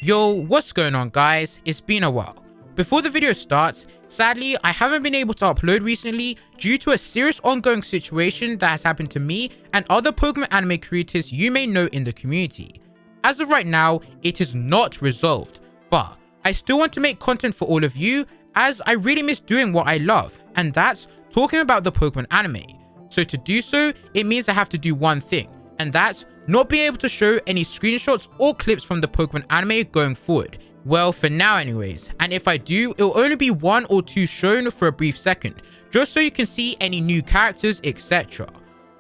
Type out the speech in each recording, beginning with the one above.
Yo, what's going on guys? It's been a while. Before the video starts, sadly I haven't been able to upload recently due to a serious ongoing situation that has happened to me and other Pokemon anime creators you may know in the community. As of right now, it is not resolved, but I still want to make content for all of you as I really miss doing what I love, and that's talking about the Pokemon anime. So to do so, it means I have to do one thing, and that's not be able to show any screenshots or clips from the Pokemon anime going forward. Well, for now anyways, and if I do, it'll only be one or two shown for a brief second, just so you can see any new characters, etc.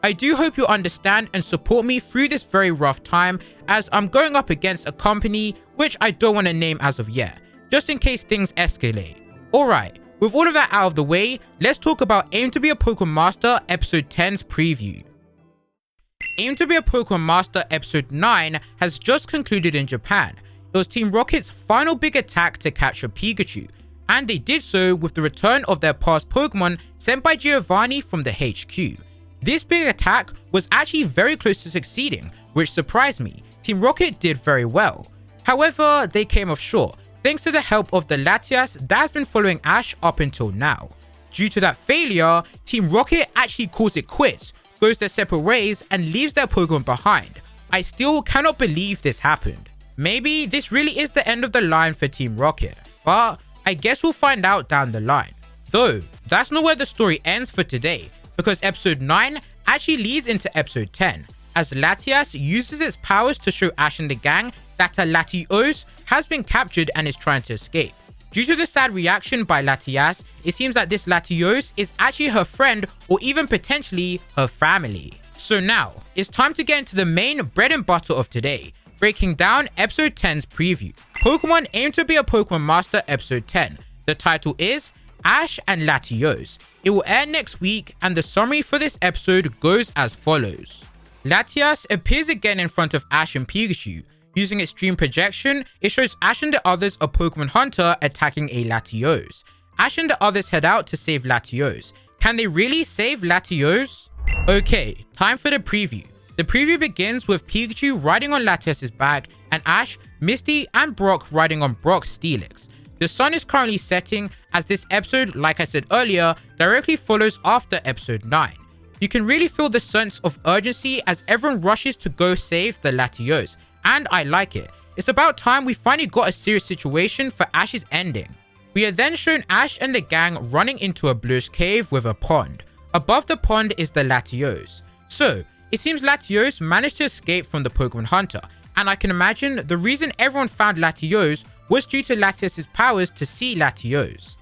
I do hope you understand and support me through this very rough time, as I'm going up against a company which I don't want to name as of yet, just in case things escalate. Alright, with all of that out of the way, let's talk about Aim to be a Pokemon Master Episode 10's preview. Aim to be a Pokemon Master Episode 9 has just concluded in Japan. It was Team Rocket's final big attack to capture Pikachu, and they did so with the return of their past Pokemon sent by Giovanni from the HQ. This big attack was actually very close to succeeding, which surprised me. Team Rocket did very well. However, they came off short, thanks to the help of the Latias that has been following Ash up until now. Due to that failure, Team Rocket actually calls it quits, goes their separate ways and leaves their Pokemon behind. I still cannot believe this happened. Maybe this really is the end of the line for Team Rocket, but I guess we'll find out down the line. Though, that's not where the story ends for today, because episode 9 actually leads into episode 10, as Latias uses its powers to show Ash and the gang that a Latios has been captured and is trying to escape. Due to the sad reaction by Latias, it seems that this Latios is actually her friend or even potentially her family. So now, it's time to get into the main bread and butter of today, breaking down episode 10's preview. Pokemon Aim to be a Pokemon Master episode 10. The title is Ash and Latios. It will air next week and the summary for this episode goes as follows. Latias appears again in front of Ash and Pikachu. Using its dream projection, it shows Ash and the others a Pokemon hunter attacking a Latios. Ash and the others head out to save Latios. Can they really save Latios? Okay, time for the preview. The preview begins with Pikachu riding on Latias's back and Ash, Misty and Brock riding on Brock's Steelix. The sun is currently setting as this episode, like I said earlier, directly follows after episode 9. You can really feel the sense of urgency as everyone rushes to go save the Latios, and I like it. It's about time we finally got a serious situation for Ash's ending. We are then shown Ash and the gang running into a bluish cave with a pond. Above the pond is the Latios. So, it seems Latios managed to escape from the Pokemon Hunter, and I can imagine the reason everyone found Latios was due to Latias' powers to see Latios.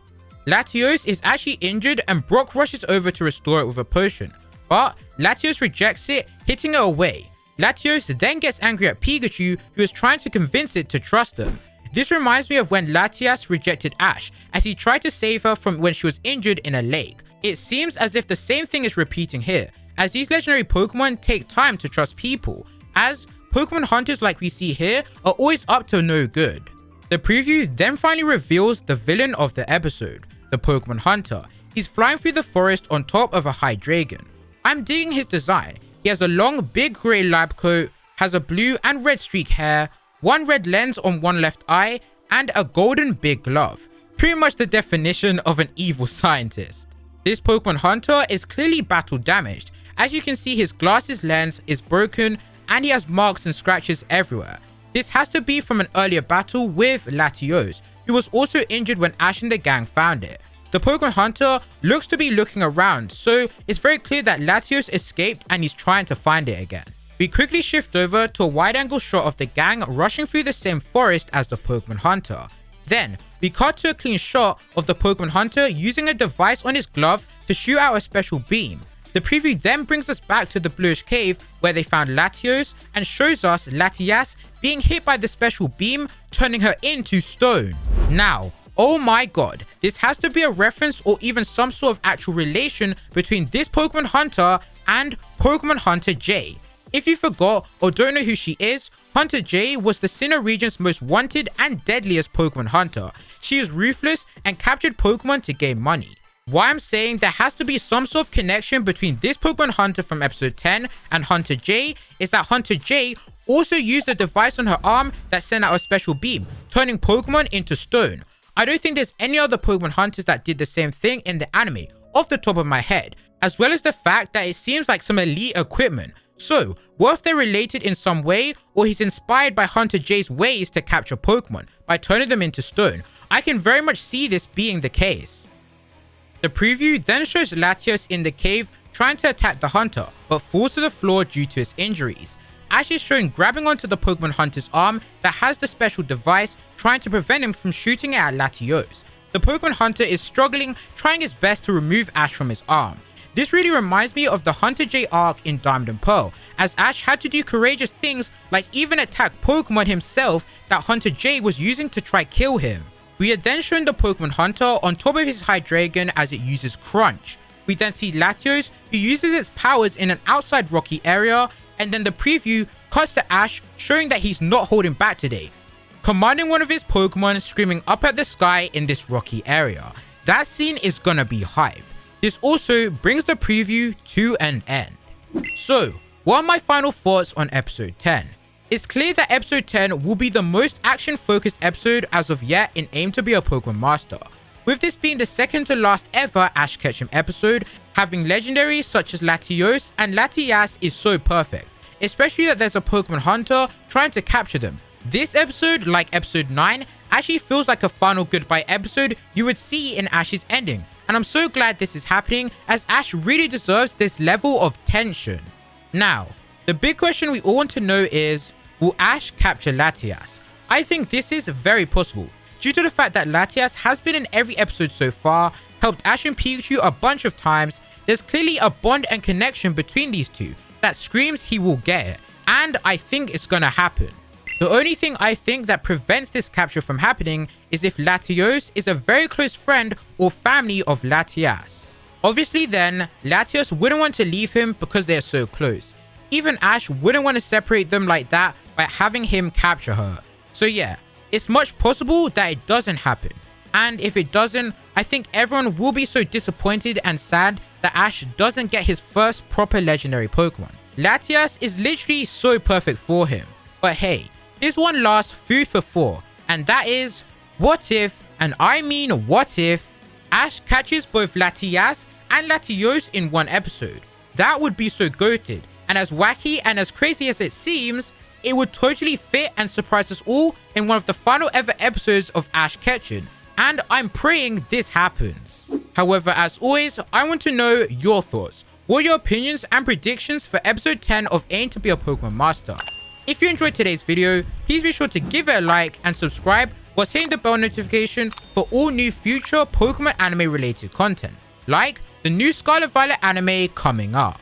Latios is actually injured and Brock rushes over to restore it with a potion, but Latios rejects it, hitting it away. Latios then gets angry at Pikachu, who is trying to convince it to trust them. This reminds me of when Latias rejected Ash, as he tried to save her from when she was injured in a lake. It seems as if the same thing is repeating here, as these legendary Pokemon take time to trust people, as Pokemon hunters like we see here are always up to no good. The preview then finally reveals the villain of the episode, the Pokemon Hunter. He's flying through the forest on top of a Hydreigon. I'm digging his design. He has a long big grey lab coat, has a blue and red streak hair, one red lens on one left eye, and a golden big glove. Pretty much the definition of an evil scientist. This Pokemon Hunter is clearly battle damaged, as you can see his glasses lens is broken and he has marks and scratches everywhere. This has to be from an earlier battle with Latios, who was also injured when Ash and the gang found it. The Pokemon Hunter looks to be looking around, so it's very clear that Latios escaped and he's trying to find it again. We quickly shift over to a wide angle shot of the gang rushing through the same forest as the Pokemon Hunter. Then, we cut to a clean shot of the Pokemon Hunter using a device on his glove to shoot out a special beam. The preview then brings us back to the bluish cave where they found Latios and shows us Latias being hit by the special beam, turning her into stone. Now, oh my god, this has to be a reference or even some sort of actual relation between this Pokemon Hunter and Pokemon Hunter J. If you forgot or don't know who she is, Hunter J was the Sinnoh region's most wanted and deadliest Pokemon Hunter. She is ruthless and captured Pokemon to gain money. Why I'm saying there has to be some sort of connection between this Pokemon Hunter from episode 10 and Hunter J is that Hunter J also used a device on her arm that sent out a special beam, turning Pokemon into stone. I don't think there's any other Pokemon Hunters that did the same thing in the anime, off the top of my head, as well as the fact that it seems like some elite equipment. So, what if they're related in some way, or he's inspired by Hunter J's ways to capture Pokemon by turning them into stone? I can very much see this being the case. The preview then shows Latios in the cave trying to attack the hunter, but falls to the floor due to his injuries. Ash is shown grabbing onto the Pokemon Hunter's arm that has the special device, trying to prevent him from shooting it at Latios. The Pokemon Hunter is struggling, trying his best to remove Ash from his arm. This really reminds me of the Hunter J arc in Diamond and Pearl, as Ash had to do courageous things like even attack Pokemon himself that Hunter J was using to try kill him. We are then shown the Pokemon Hunter on top of his Hydreigon as it uses Crunch. We then see Latios, who uses its powers in an outside rocky area, and then the preview cuts to Ash showing that he's not holding back today, commanding one of his Pokemon screaming up at the sky in this rocky area. That scene is gonna be hype. This also brings the preview to an end. So, what are my final thoughts on episode 10? It's clear that episode 10 will be the most action focused episode as of yet in Aim to be a Pokemon Master, with this being the second to last ever Ash Ketchum episode. Having legendaries such as Latios and Latias is so perfect, especially that there's a Pokemon Hunter trying to capture them. This episode, like episode 9, actually feels like a final goodbye episode you would see in Ash's ending, and I'm so glad this is happening as Ash really deserves this level of tension. Now, the big question we all want to know is, will Ash capture Latias? I think this is very possible, due to the fact that Latias has been in every episode so far, helped Ash and Pikachu a bunch of times. There's clearly a bond and connection between these two that screams he will get it, and I think it's gonna happen. The only thing I think that prevents this capture from happening is if Latios is a very close friend or family of Latias. Obviously then, Latios wouldn't want to leave him because they're so close. Even Ash wouldn't want to separate them like that by having him capture her. So yeah, it's much possible that it doesn't happen. And if it doesn't, I think everyone will be so disappointed and sad that Ash doesn't get his first proper legendary Pokemon. Latias is literally so perfect for him. But hey, here's one last food for thought, and that is, what if, and I mean what if, Ash catches both Latias and Latios in one episode? That would be so goated. And as wacky and as crazy as it seems, it would totally fit and surprise us all in one of the final ever episodes of Ash Ketchum, and I'm praying this happens. However, as always, I want to know your thoughts. What are your opinions and predictions for episode 10 of Aim to be a Pokemon Master? If you enjoyed today's video, please be sure to give it a like and subscribe while hitting the bell notification for all new future Pokemon anime related content, like the new Scarlet Violet anime coming up.